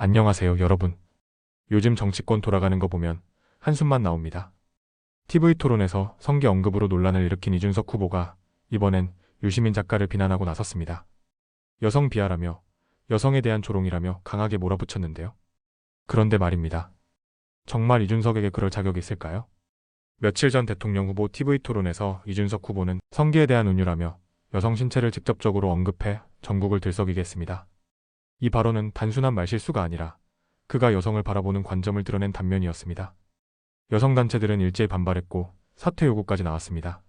안녕하세요, 여러분. 요즘 정치권 돌아가는 거 보면 한숨만 나옵니다. TV 토론에서 성기 언급으로 논란을 일으킨 이준석 후보가 이번엔 유시민 작가를 비난하고 나섰습니다. 여성 비하라며 여성에 대한 조롱이라며 강하게 몰아붙였는데요. 그런데 말입니다. 정말 이준석에게 그럴 자격이 있을까요? 며칠 전 대통령 후보 TV 토론에서 이준석 후보는 성기에 대한 은유라며 여성 신체를 직접적으로 언급해 전국을 들썩이게 했습니다. 이 발언은 단순한 말실수가 아니라 그가 여성을 바라보는 관점을 드러낸 단면이었습니다. 여성단체들은 일제히 반발했고 사퇴 요구까지 나왔습니다.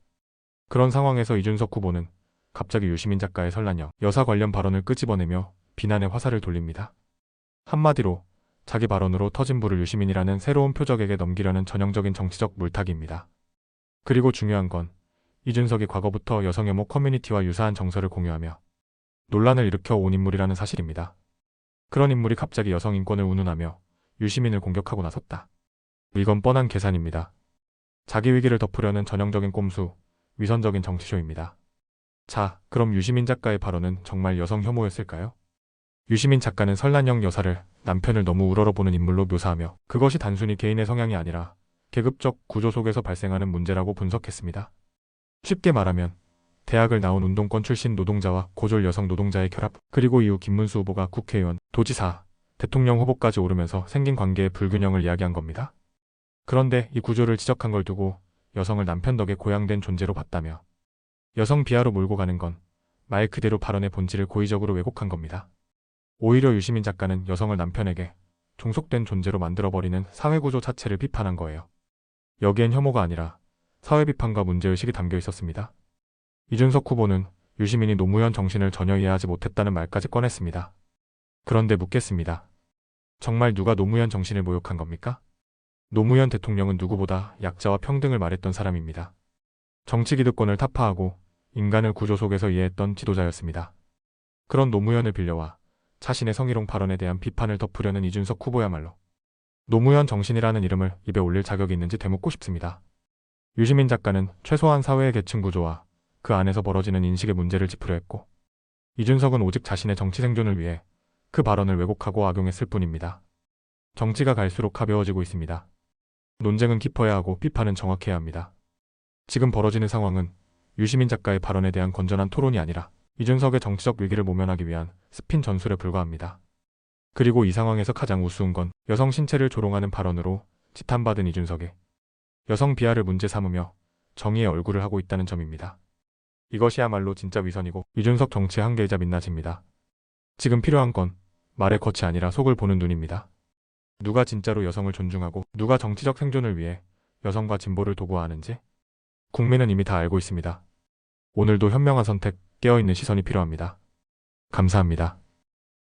그런 상황에서 이준석 후보는 갑자기 유시민 작가의 설란형 여사 관련 발언을 끄집어내며 비난의 화살을 돌립니다. 한마디로 자기 발언으로 터진 불을 유시민이라는 새로운 표적에게 넘기려는 전형적인 정치적 물타기입니다. 그리고 중요한 건 이준석이 과거부터 여성 혐오 커뮤니티와 유사한 정서를 공유하며 논란을 일으켜 온 인물이라는 사실입니다. 그런 인물이 갑자기 여성 인권을 운운하며 유시민을 공격하고 나섰다. 이건 뻔한 계산입니다. 자기 위기를 덮으려는 전형적인 꼼수, 위선적인 정치쇼입니다. 자, 그럼 유시민 작가의 발언은 정말 여성 혐오였을까요? 유시민 작가는 설란형 여사를 남편을 너무 우러러보는 인물로 묘사하며 그것이 단순히 개인의 성향이 아니라 계급적 구조 속에서 발생하는 문제라고 분석했습니다. 쉽게 말하면 대학을 나온 운동권 출신 노동자와 고졸 여성 노동자의 결합, 그리고 이후 김문수 후보가 국회의원, 도지사, 대통령 후보까지 오르면서 생긴 관계의 불균형을 이야기한 겁니다. 그런데 이 구조를 지적한 걸 두고 여성을 남편 덕에 고양된 존재로 봤다며 여성 비하로 몰고 가는 건 말 그대로 발언의 본질을 고의적으로 왜곡한 겁니다. 오히려 유시민 작가는 여성을 남편에게 종속된 존재로 만들어버리는 사회구조 자체를 비판한 거예요. 여기엔 혐오가 아니라 사회 비판과 문제의식이 담겨 있었습니다. 이준석 후보는 유시민이 노무현 정신을 전혀 이해하지 못했다는 말까지 꺼냈습니다. 그런데 묻겠습니다. 정말 누가 노무현 정신을 모욕한 겁니까? 노무현 대통령은 누구보다 약자와 평등을 말했던 사람입니다. 정치 기득권을 타파하고 인간을 구조 속에서 이해했던 지도자였습니다. 그런 노무현을 빌려와 자신의 성희롱 발언에 대한 비판을 덮으려는 이준석 후보야말로 노무현 정신이라는 이름을 입에 올릴 자격이 있는지 되묻고 싶습니다. 유시민 작가는 최소한 사회의 계층 구조와 그 안에서 벌어지는 인식의 문제를 짚으려 했고 이준석은 오직 자신의 정치 생존을 위해 그 발언을 왜곡하고 악용했을 뿐입니다. 정치가 갈수록 가벼워지고 있습니다. 논쟁은 깊어야 하고 비판은 정확해야 합니다. 지금 벌어지는 상황은 유시민 작가의 발언에 대한 건전한 토론이 아니라 이준석의 정치적 위기를 모면하기 위한 스핀 전술에 불과합니다. 그리고 이 상황에서 가장 우스운 건 여성 신체를 조롱하는 발언으로 지탄받은 이준석의 여성 비하를 문제 삼으며 정의의 얼굴을 하고 있다는 점입니다. 이것이야말로 진짜 위선이고 이준석 정치의 한계이자 민낯입니다. 지금 필요한 건 말의 겉이 아니라 속을 보는 눈입니다. 누가 진짜로 여성을 존중하고 누가 정치적 생존을 위해 여성과 진보를 도구화하는지 국민은 이미 다 알고 있습니다. 오늘도 현명한 선택, 깨어있는 시선이 필요합니다. 감사합니다.